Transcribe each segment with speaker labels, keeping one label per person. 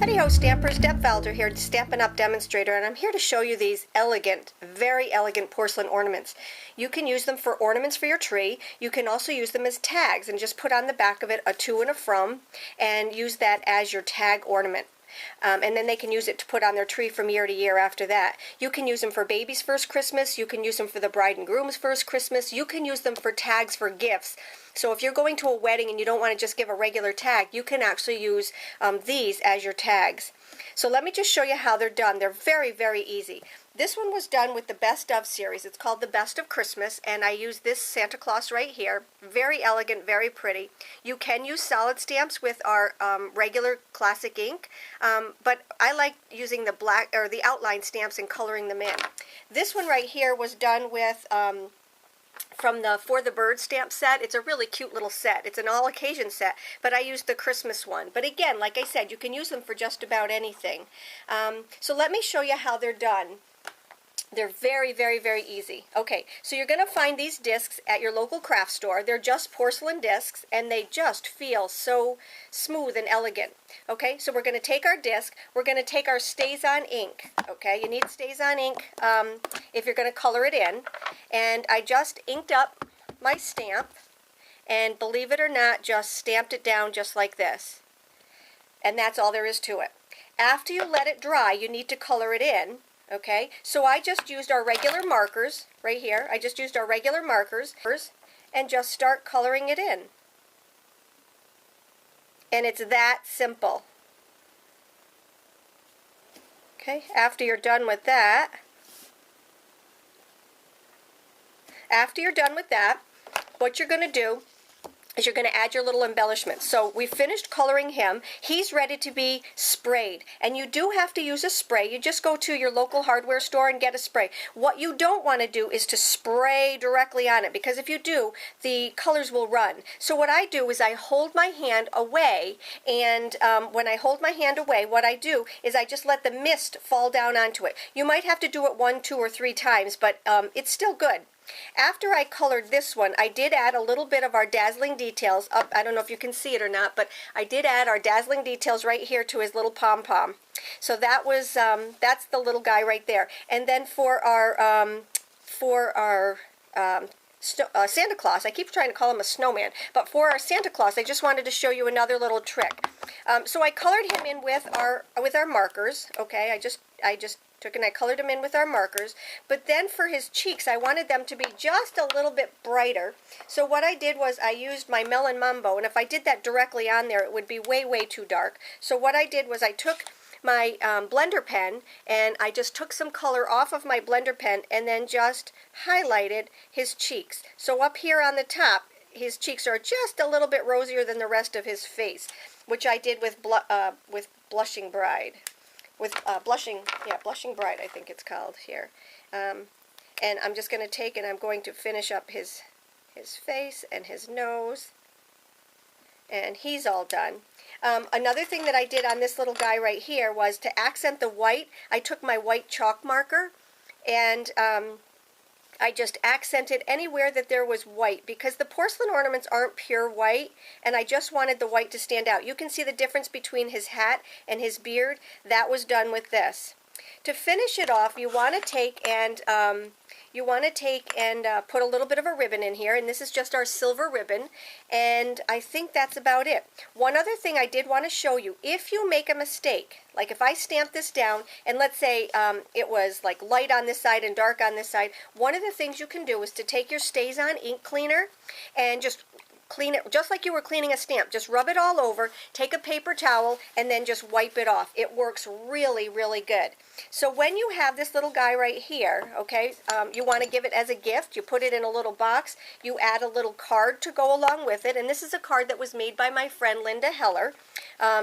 Speaker 1: Howdy-ho Stampers, Deb Valder here, Stampin' Up! Demonstrator, and I'm here to show you these elegant, very elegant porcelain ornaments. You can use them for ornaments for your tree. You can also use them as tags and just put on the back of it a to and a from and use that as your tag ornament. And then they can use it to put on their tree from year to year after that. You can use them for baby's first Christmas. You can use them for the bride and groom's first Christmas. You can use them for tags for gifts. So if you're going to a wedding and you don't want to just give a regular tag, you can actually use these as your tags. So let me just show you how they're done. They're very, very easy. This one was done with the Best Of series. It's called the Best of Christmas, and I use this Santa Claus right here. Very elegant, very pretty. You can use solid stamps with our regular classic ink, but I like using the black or the outline stamps and coloring them in. This one right here was done with from the For the Bird stamp set. It's a really cute little set. It's an all occasion set, but I used the Christmas one. But again, like I said, you can use them for just about anything. So let me show you how they're done. They're very, very, very easy. Okay, so you're going to find these discs at your local craft store. They're just porcelain discs, and they just feel so smooth and elegant. Okay, so we're going to take our disc. We're going to take our Stays-On ink. Okay, you need Stays-On ink if you're going to color it in. And I just inked up my stamp, and believe it or not, just stamped it down just like this. And that's all there is to it. After you let it dry, you need to color it in. Okay, so I just used our regular markers right here. I just used our regular markers and just start coloring it in. And it's that simple. Okay, after you're done with that, what you're going to do is you're going to add your little embellishments. So we finished coloring him. He's ready to be sprayed. And you do have to use a spray. You just go to your local hardware store and get a spray. What you don't want to do is to spray directly on it, because if you do, the colors will run. So what I do is I hold my hand away, and when I hold my hand away, what I do is I just let the mist fall down onto it. You might have to do it 1, 2, or 3 times, but it's still good. After I colored this one, I did add a little bit of our dazzling details up. I don't know if you can see it or not, but I did add our dazzling details right here to his little pom-pom. So that was that's the little guy right there. And then for our Santa Claus, I keep trying to call him a snowman, but for our Santa Claus, I just wanted to show you another little trick. So I colored him in with our markers. Okay, I just took and I colored him in with our markers, but then for his cheeks, I wanted them to be just a little bit brighter. So what I did was I used my Melon Mambo, and if I did that directly on there, it would be way, way too dark. So what I did was I took my blender pen, and I just took some color off of my blender pen and then just highlighted his cheeks. So up here on the top, his cheeks are just a little bit rosier than the rest of his face, which I did with Blushing Bride. With Blushing Bride, I think it's called here. And I'm just going to take and I'm going to finish up his face and his nose. And he's all done. Another thing that I did on this little guy right here was to accent the white. I took my white chalk marker and I just accented anywhere that there was white, because the porcelain ornaments aren't pure white, and I just wanted the white to stand out. You can see the difference between his hat and his beard. That was done with this. To finish it off, you want to take and put a little bit of a ribbon in here, and this is just our silver ribbon, and I think that's about it. One other thing I did want to show you, if you make a mistake, like if I stamp this down, and let's say it was like light on this side and dark on this side, one of the things you can do is to take your Stays-On ink cleaner and just clean it just like you were cleaning a stamp. Just rub it all over, take a paper towel, and then just wipe it off. It works really, really good. So when you have this little guy right here, okay, you want to give it as a gift. You put it in a little box. You add a little card to go along with it, and this is a card that was made by my friend Linda Heller.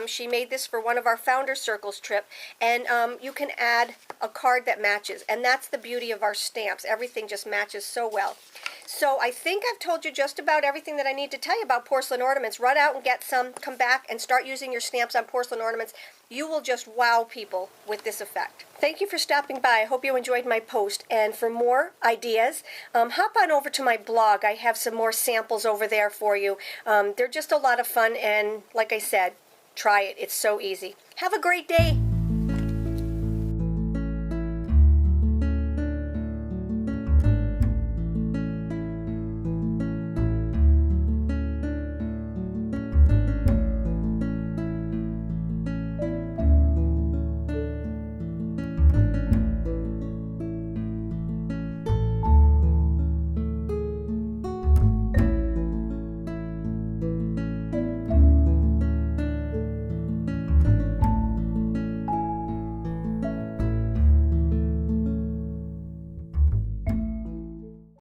Speaker 1: She made this for one of our Founder Circles trip, and you can add a card that matches, and that's the beauty of our stamps. Everything just matches so well. So I think I've told you just about everything that I need to tell you about porcelain ornaments. Run out and get some, come back and start using your stamps on porcelain ornaments. You will just wow people with this effect. Thank you for stopping by. I hope you enjoyed my post. And for more ideas, hop on over to my blog. I have some more samples over there for you. They're just a lot of fun, and like I said, Try it. It's so easy. Have a great day.